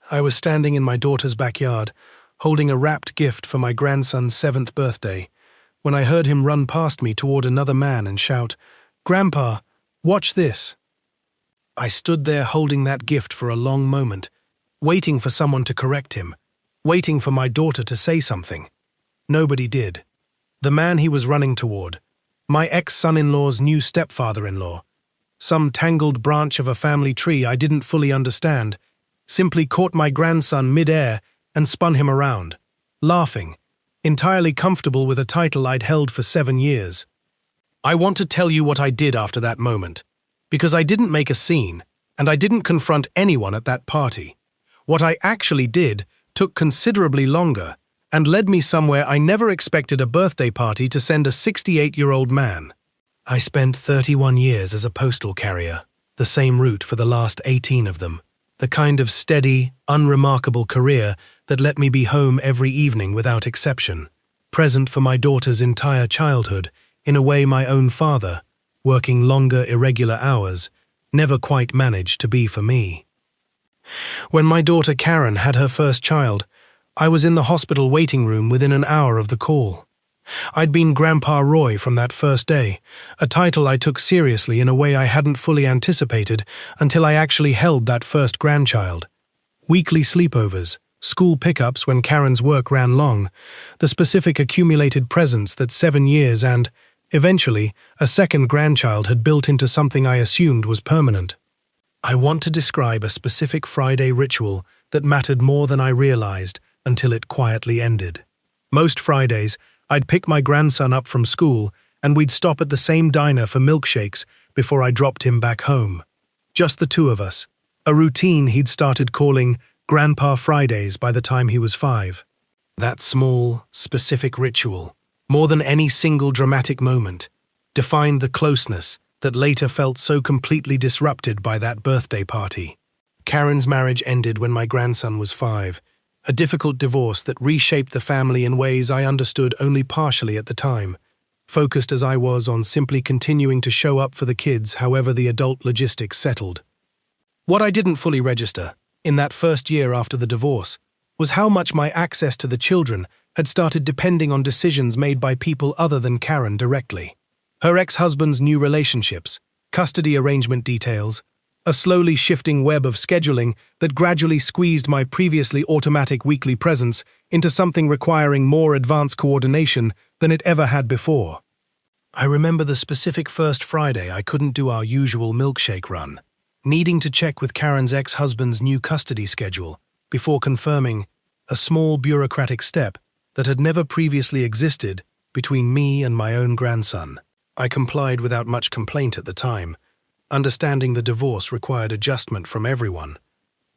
I was standing in my daughter's backyard, holding a wrapped gift for my grandson's 7th birthday, when I heard him run past me toward another man and shout, "Grandpa, watch this." I stood there holding that gift for a long moment, waiting for someone to correct him, waiting for my daughter to say something. Nobody did. The man he was running toward, my ex-son-in-law's new stepfather-in-law, some tangled branch of a family tree I didn't fully understand, simply caught my grandson mid-air and spun him around, laughing, entirely comfortable with a title I'd held for 7 years. I want to tell you what I did after that moment, because I didn't make a scene, and I didn't confront anyone at that party. What I actually did took considerably longer and led me somewhere I never expected a birthday party to send a 68-year-old man. I spent 31 years as a postal carrier, the same route for the last 18 of them, the kind of steady, unremarkable career that let me be home every evening without exception, present for my daughter's entire childhood, in a way my own father, working longer irregular hours, never quite managed to be for me. When my daughter Karen had her first child, I was in the hospital waiting room within an hour of the call. I'd been Grandpa Roy from that first day, a title I took seriously in a way I hadn't fully anticipated until I actually held that first grandchild. Weekly sleepovers, school pickups when Karen's work ran long, the specific accumulated presents that 7 years and, eventually, a second grandchild had built into something I assumed was permanent. I want to describe a specific Friday ritual that mattered more than I realized until it quietly ended. Most Fridays, I'd pick my grandson up from school and we'd stop at the same diner for milkshakes before I dropped him back home. Just the two of us, a routine he'd started calling Grandpa Fridays by the time he was 5. That small, specific ritual, more than any single dramatic moment, defined the closeness that later felt so completely disrupted by that birthday party. Karen's marriage ended when my grandson was 5, a difficult divorce that reshaped the family in ways I understood only partially at the time, focused as I was on simply continuing to show up for the kids however the adult logistics settled. What I didn't fully register, in that first year after the divorce, was how much my access to the children had started depending on decisions made by people other than Karen directly. Her ex-husband's new relationships, custody arrangement details, a slowly shifting web of scheduling that gradually squeezed my previously automatic weekly presence into something requiring more advanced coordination than it ever had before. I remember the specific first Friday I couldn't do our usual milkshake run, needing to check with Karen's ex-husband's new custody schedule before confirming a small bureaucratic step that had never previously existed between me and my own grandson. I complied without much complaint at the time, understanding the divorce required adjustment from everyone,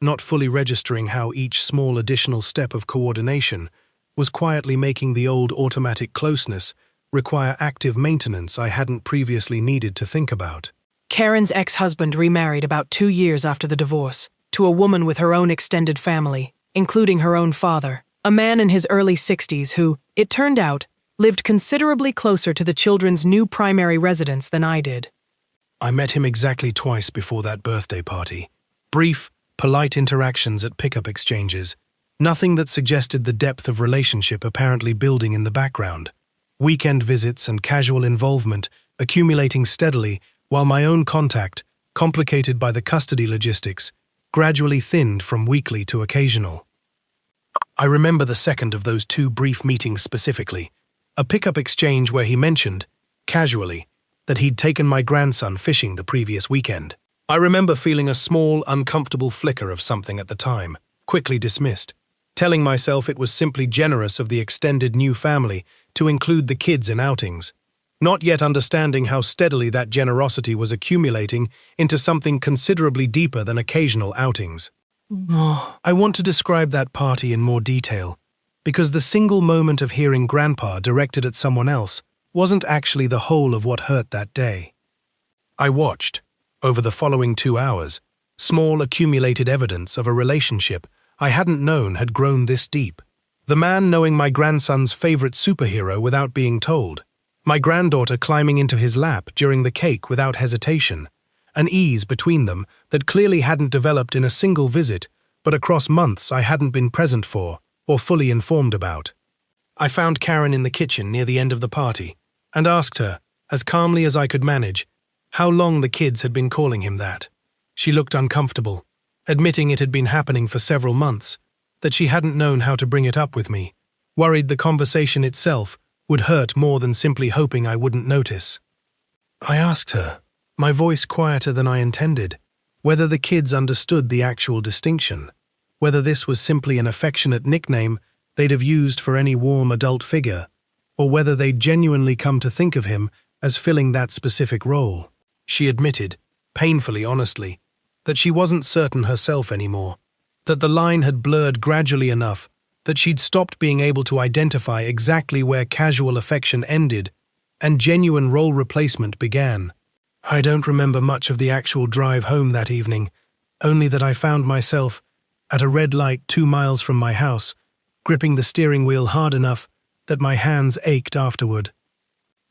not fully registering how each small additional step of coordination was quietly making the old automatic closeness require active maintenance I hadn't previously needed to think about. Karen's ex-husband remarried about 2 years after the divorce, to a woman with her own extended family, including her own father, a man in his early 60s who, it turned out, lived considerably closer to the children's new primary residence than I did. I met him exactly twice before that birthday party. Brief, polite interactions at pickup exchanges. Nothing that suggested the depth of relationship apparently building in the background. Weekend visits and casual involvement accumulating steadily while my own contact, complicated by the custody logistics, gradually thinned from weekly to occasional. I remember the second of those 2 brief meetings specifically, a pickup exchange where he mentioned, casually, that he'd taken my grandson fishing the previous weekend. I remember feeling a small, uncomfortable flicker of something at the time, quickly dismissed, telling myself it was simply generous of the extended new family to include the kids in outings, not yet understanding how steadily that generosity was accumulating into something considerably deeper than occasional outings. I want to describe that party in more detail, because the single moment of hearing Grandpa directed at someone else wasn't actually the whole of what hurt that day. I watched, over the following 2 hours, small accumulated evidence of a relationship I hadn't known had grown this deep. The man knowing my grandson's favorite superhero without being told, my granddaughter climbing into his lap during the cake without hesitation, an ease between them that clearly hadn't developed in a single visit but across months I hadn't been present for or fully informed about. I found Karen in the kitchen near the end of the party and asked her, as calmly as I could manage, how long the kids had been calling him that. She looked uncomfortable, admitting it had been happening for several months, that she hadn't known how to bring it up with me, worried the conversation itself would hurt more than simply hoping I wouldn't notice. I asked her, my voice quieter than I intended, whether the kids understood the actual distinction, whether this was simply an affectionate nickname they'd have used for any warm adult figure, or whether they'd genuinely come to think of him as filling that specific role. She admitted, painfully honestly, that she wasn't certain herself anymore, that the line had blurred gradually enough that she'd stopped being able to identify exactly where casual affection ended and genuine role replacement began. I don't remember much of the actual drive home that evening, only that I found myself at a red light 2 miles from my house, gripping the steering wheel hard enough that my hands ached afterward.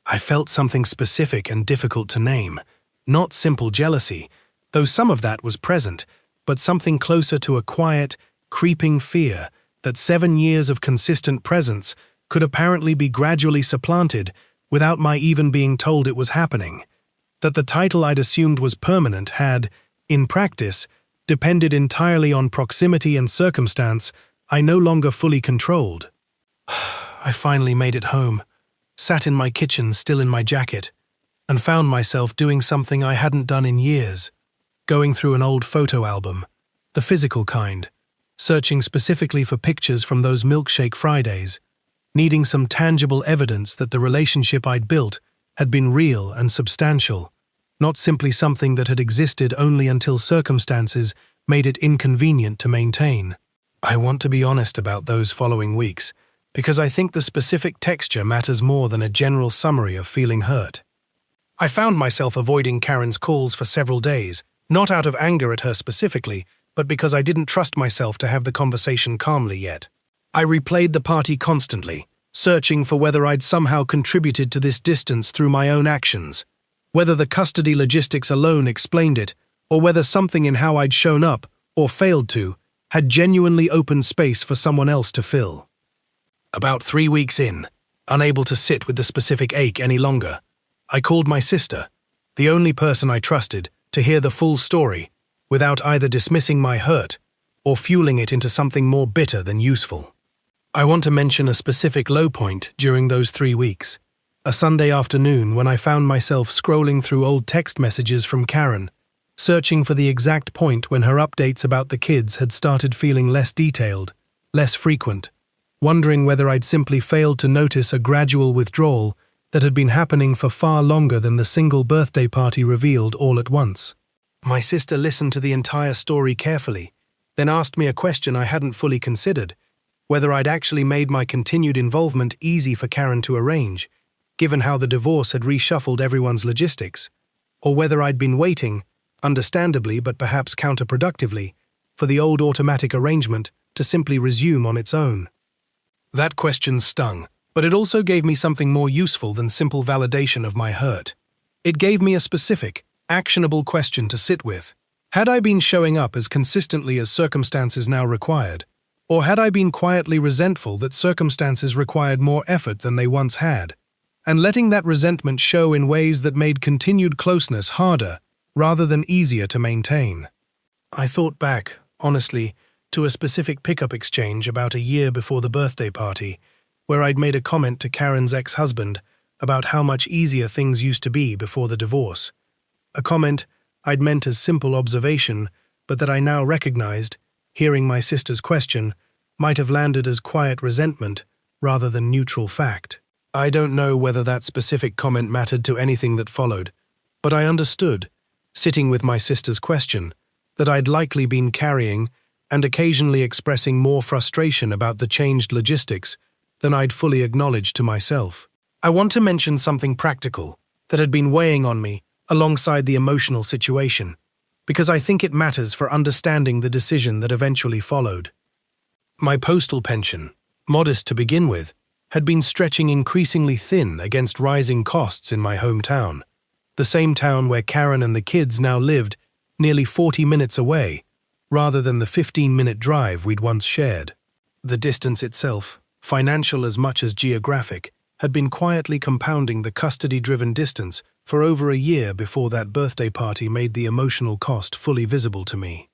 I felt something specific and difficult to name, not simple jealousy, though some of that was present, but something closer to a quiet, creeping fear that 7 years of consistent presence could apparently be gradually supplanted without my even being told it was happening, that the title I'd assumed was permanent had, in practice, depended entirely on proximity and circumstance I no longer fully controlled. I finally made it home, sat in my kitchen still in my jacket, and found myself doing something I hadn't done in years, going through an old photo album, the physical kind, searching specifically for pictures from those milkshake Fridays, needing some tangible evidence that the relationship I'd built had been real and substantial, not simply something that had existed only until circumstances made it inconvenient to maintain. I want to be honest about those following weeks, because I think the specific texture matters more than a general summary of feeling hurt. I found myself avoiding Karen's calls for several days, not out of anger at her specifically, but because I didn't trust myself to have the conversation calmly yet. I replayed the party constantly, searching for whether I'd somehow contributed to this distance through my own actions, whether the custody logistics alone explained it, or whether something in how I'd shown up, or failed to, had genuinely opened space for someone else to fill. About 3 weeks in, unable to sit with the specific ache any longer, I called my sister, the only person I trusted, to hear the full story, without either dismissing my hurt or fueling it into something more bitter than useful. I want to mention a specific low point during those 3 weeks, a Sunday afternoon when I found myself scrolling through old text messages from Karen, searching for the exact point when her updates about the kids had started feeling less detailed, less frequent, wondering whether I'd simply failed to notice a gradual withdrawal that had been happening for far longer than the single birthday party revealed all at once. My sister listened to the entire story carefully, then asked me a question I hadn't fully considered, whether I'd actually made my continued involvement easy for Karen to arrange, given how the divorce had reshuffled everyone's logistics, or whether I'd been waiting, understandably but perhaps counterproductively, for the old automatic arrangement to simply resume on its own. That question stung, but it also gave me something more useful than simple validation of my hurt. It gave me a specific, actionable question to sit with. Had I been showing up as consistently as circumstances now required, or had I been quietly resentful that circumstances required more effort than they once had, and letting that resentment show in ways that made continued closeness harder rather than easier to maintain? I thought back, honestly, to a specific pickup exchange about a year before the birthday party, where I'd made a comment to Karen's ex-husband about how much easier things used to be before the divorce. A comment I'd meant as simple observation, but that I now recognized, hearing my sister's question, might have landed as quiet resentment rather than neutral fact. I don't know whether that specific comment mattered to anything that followed, but I understood, sitting with my sister's question, that I'd likely been carrying and occasionally expressing more frustration about the changed logistics than I'd fully acknowledged to myself. I want to mention something practical that had been weighing on me alongside the emotional situation, because I think it matters for understanding the decision that eventually followed. My postal pension, modest to begin with, had been stretching increasingly thin against rising costs in my hometown, the same town where Karen and the kids now lived nearly 40 minutes away, rather than the 15-minute drive we'd once shared. The distance itself, financial as much as geographic, had been quietly compounding the custody-driven distance for over a year before that birthday party made the emotional cost fully visible to me.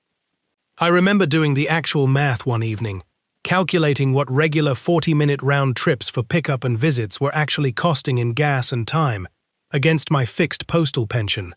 I remember doing the actual math one evening, calculating what regular 40-minute round trips for pickup and visits were actually costing in gas and time, against my fixed postal pension,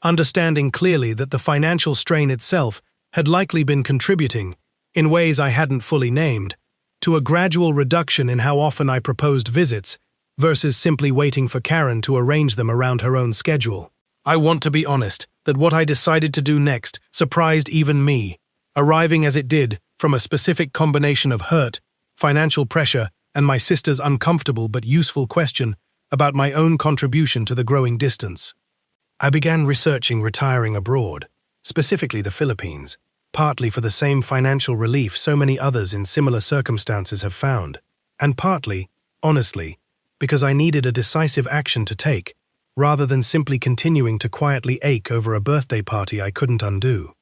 understanding clearly that the financial strain itself had likely been contributing, in ways I hadn't fully named, to a gradual reduction in how often I proposed visits versus simply waiting for Karen to arrange them around her own schedule. I want to be honest that what I decided to do next surprised even me, arriving as it did from a specific combination of hurt, financial pressure, and my sister's uncomfortable but useful question about my own contribution to the growing distance. I began researching retiring abroad, specifically the Philippines, partly for the same financial relief so many others in similar circumstances have found, and partly, honestly, because I needed a decisive action to take, rather than simply continuing to quietly ache over a birthday party I couldn't undo.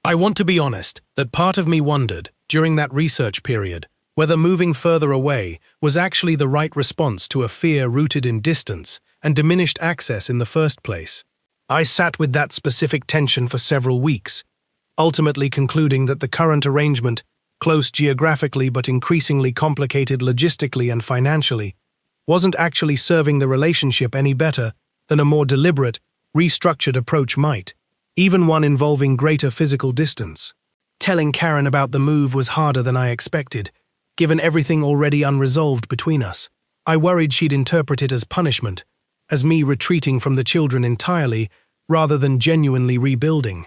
I want to be honest that part of me wondered, during that research period, whether moving further away was actually the right response to a fear rooted in distance and diminished access in the first place. I sat with that specific tension for several weeks, ultimately concluding that the current arrangement, close geographically but increasingly complicated logistically and financially, wasn't actually serving the relationship any better than a more deliberate, restructured approach might, even one involving greater physical distance. Telling Karen about the move was harder than I expected, given everything already unresolved between us. I worried she'd interpret it as punishment, as me retreating from the children entirely rather than genuinely rebuilding.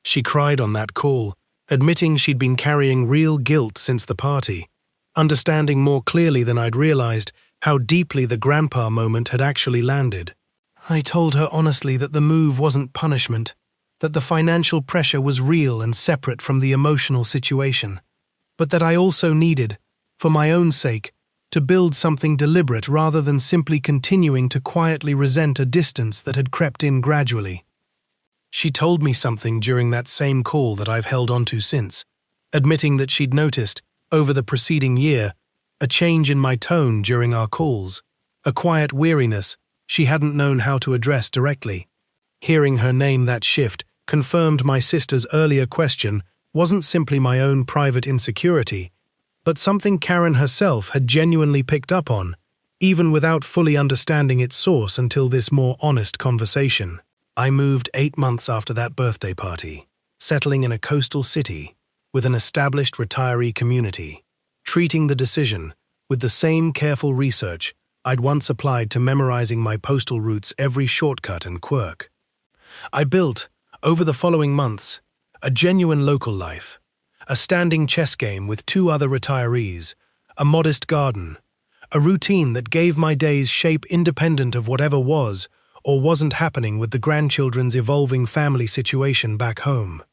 She cried on that call, admitting she'd been carrying real guilt since the party, understanding more clearly than I'd realized how deeply the grandpa moment had actually landed. I told her honestly that the move wasn't punishment, that the financial pressure was real and separate from the emotional situation, but that I also needed, for my own sake, to build something deliberate rather than simply continuing to quietly resent a distance that had crept in gradually. She told me something during that same call that I've held onto since, admitting that she'd noticed, over the preceding year, a change in my tone during our calls, a quiet weariness she hadn't known how to address directly. Hearing her name that shift confirmed my sister's earlier question wasn't simply my own private insecurity, but something Karen herself had genuinely picked up on, even without fully understanding its source until this more honest conversation. I moved 8 months after that birthday party, settling in a coastal city with an established retiree community, treating the decision with the same careful research I'd once applied to memorizing my postal route's every shortcut and quirk. I built, over the following months, a genuine local life, a standing chess game with 2 other retirees, a modest garden, a routine that gave my days shape independent of whatever was or wasn't happening with the grandchildren's evolving family situation back home.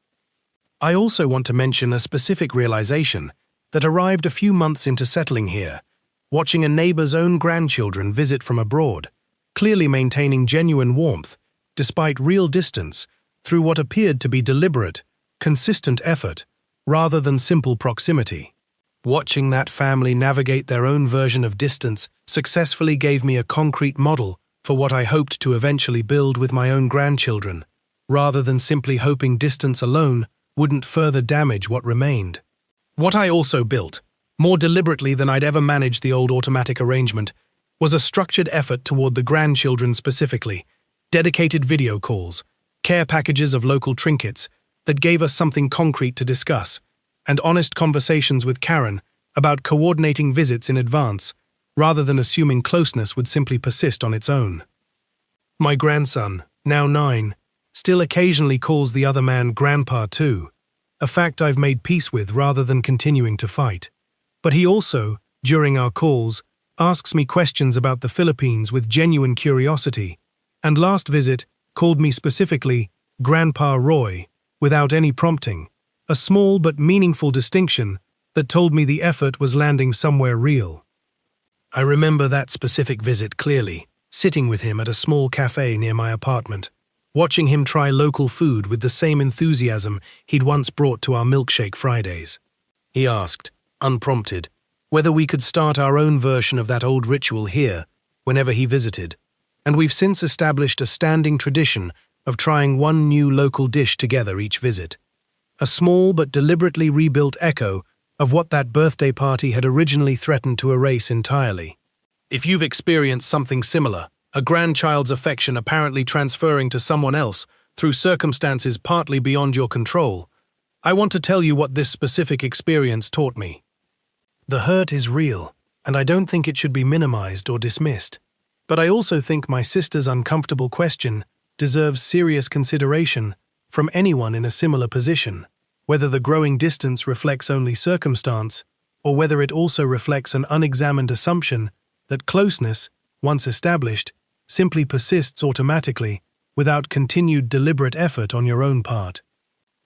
I also want to mention a specific realization that arrived a few months into settling here, watching a neighbor's own grandchildren visit from abroad, clearly maintaining genuine warmth, despite real distance, through what appeared to be deliberate, consistent effort, rather than simple proximity. Watching that family navigate their own version of distance successfully gave me a concrete model for what I hoped to eventually build with my own grandchildren, rather than simply hoping distance alone wouldn't further damage what remained. What I also built, more deliberately than I'd ever managed the old automatic arrangement, was a structured effort toward the grandchildren specifically, dedicated video calls, care packages of local trinkets that gave us something concrete to discuss, and honest conversations with Karen about coordinating visits in advance, rather than assuming closeness would simply persist on its own. My grandson, now 9, still occasionally calls the other man Grandpa too, a fact I've made peace with rather than continuing to fight. But he also, during our calls, asks me questions about the Philippines with genuine curiosity, and last visit called me specifically Grandpa Roy, without any prompting, a small but meaningful distinction that told me the effort was landing somewhere real. I remember that specific visit clearly, sitting with him at a small cafe near my apartment, watching him try local food with the same enthusiasm he'd once brought to our milkshake Fridays. He asked, unprompted, whether we could start our own version of that old ritual here whenever he visited, and we've since established a standing tradition of trying one new local dish together each visit. A small but deliberately rebuilt echo of what that birthday party had originally threatened to erase entirely. If you've experienced something similar, a grandchild's affection apparently transferring to someone else through circumstances partly beyond your control, I want to tell you what this specific experience taught me. The hurt is real, and I don't think it should be minimized or dismissed. But I also think my sister's uncomfortable question deserves serious consideration from anyone in a similar position, whether the growing distance reflects only circumstance, or whether it also reflects an unexamined assumption that closeness, once established, simply persists automatically without continued deliberate effort on your own part.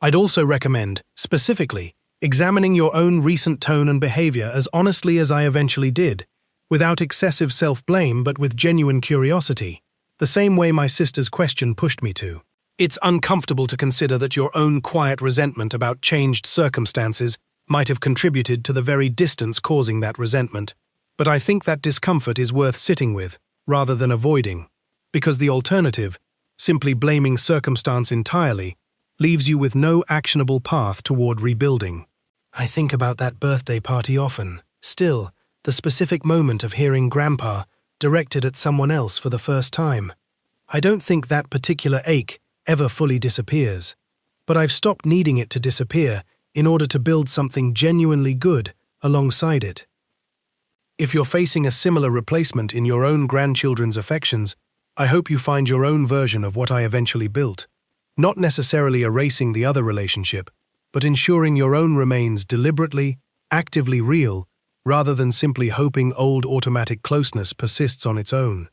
I'd also recommend, specifically, examining your own recent tone and behavior as honestly as I eventually did, without excessive self-blame but with genuine curiosity, the same way my sister's question pushed me to. It's uncomfortable to consider that your own quiet resentment about changed circumstances might have contributed to the very distance causing that resentment, but I think that discomfort is worth sitting with, rather than avoiding, because the alternative, simply blaming circumstance entirely, leaves you with no actionable path toward rebuilding. I think about that birthday party often. Still, the specific moment of hearing Grandpa directed at someone else for the first time. I don't think that particular ache ever fully disappears, but I've stopped needing it to disappear in order to build something genuinely good alongside it. If you're facing a similar replacement in your own grandchildren's affections, I hope you find your own version of what I eventually built, not necessarily erasing the other relationship, but ensuring your own remains deliberately, actively real, rather than simply hoping old automatic closeness persists on its own.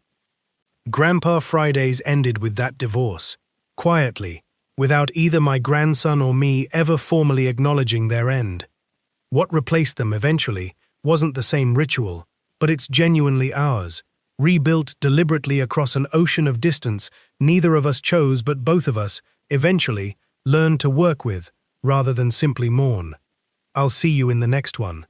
Grandpa Fridays ended with that divorce, quietly, without either my grandson or me ever formally acknowledging their end. What replaced them eventually wasn't the same ritual, but it's genuinely ours, rebuilt deliberately across an ocean of distance neither of us chose but both of us, eventually, learned to work with, rather than simply mourn. I'll see you in the next one.